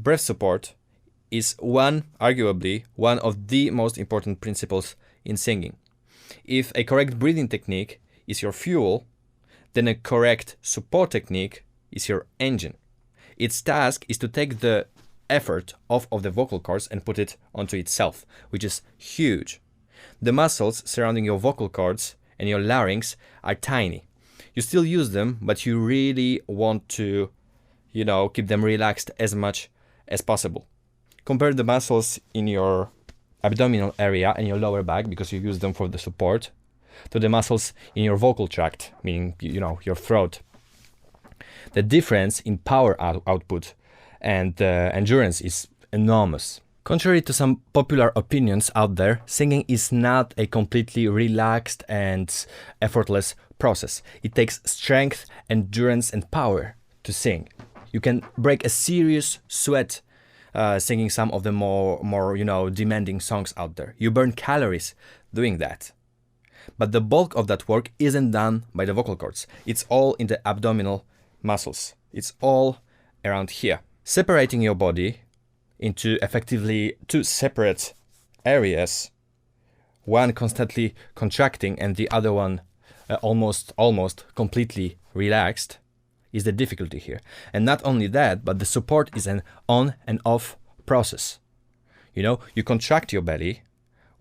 breath support is arguably one of the most important principles in singing. If a correct breathing technique is your fuel, then a correct support technique is your engine. Its task is to take the effort off of the vocal cords and put it onto itself, which is huge. The muscles surrounding your vocal cords and your larynx are tiny. You still use them, but you really want to, keep them relaxed as much as possible. Compare the muscles in your abdominal area and your lower back, because you use them for the support, to the muscles in your vocal tract, meaning, your throat. The difference in power output and endurance is enormous. Contrary to some popular opinions out there, singing is not a completely relaxed and effortless process. It takes strength, endurance, and power to sing. You can break a serious sweat singing some of the more demanding songs out there. You burn calories doing that. But the bulk of that work isn't done by the vocal cords. It's all in the abdominal muscles. It's all around here. Separating your body into effectively two separate areas, one constantly contracting and the other one almost completely relaxed, is the difficulty here. And not only that, but the support is an on and off process. You contract your belly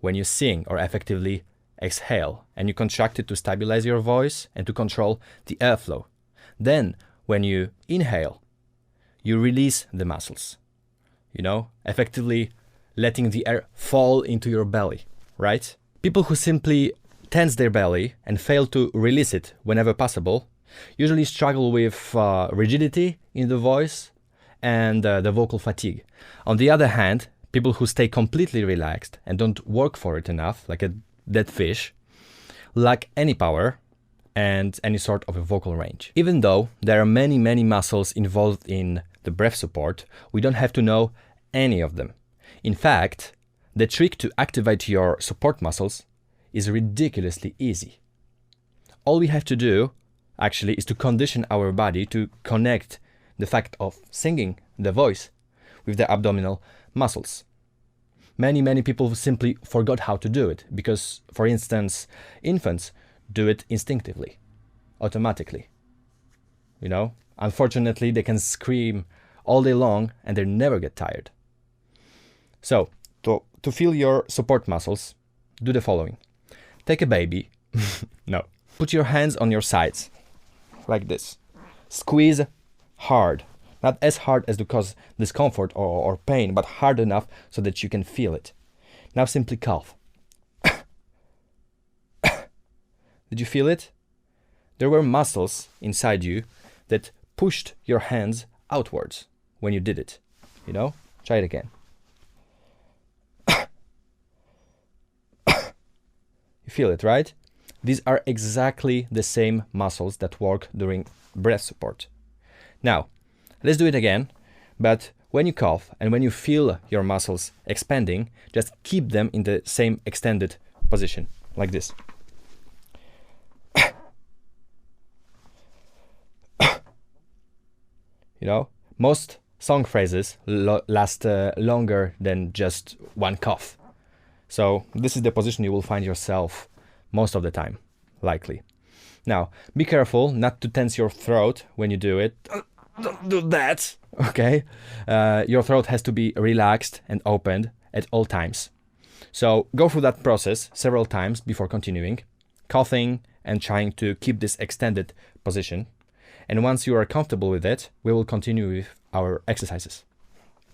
when you sing or effectively exhale, and you contract it to stabilize your voice and to control the airflow. Then, when you inhale, you release the muscles, effectively letting the air fall into your belly, right? People who simply tense their belly and fail to release it whenever possible usually struggle with rigidity in the voice and the vocal fatigue. On the other hand, people who stay completely relaxed and don't work for it enough, like a dead fish, lack any power and any sort of a vocal range. Even though there are many muscles involved in the breath support, we don't have to know any of them. In fact, the trick to activate your support muscles is ridiculously easy. All we have to do actually is to condition our body to connect the fact of singing the voice with the abdominal muscles. Many people simply forgot how to do it because, for instance, infants do it instinctively, automatically. Unfortunately, they can scream all day long and they never get tired. So, to feel your support muscles, do the following. Take a baby. No. Put your hands on your sides, like this. Squeeze hard. Not as hard as to cause discomfort or pain, but hard enough so that you can feel it. Now simply cough. Did you feel it? There were muscles inside you that pushed your hands outwards when you did it. Try it again. You feel it, right? These are exactly the same muscles that work during breath support. Now, let's do it again, but when you cough and when you feel your muscles expanding, just keep them in the same extended position, like this. Most song phrases last longer than just one cough. So this is the position you will find yourself most of the time, likely. Now, be careful not to tense your throat when you do it. Don't do that, okay? Your throat has to be relaxed and opened at all times. So go through that process several times before continuing, coughing and trying to keep this extended position. And once you are comfortable with it, we will continue with our exercises.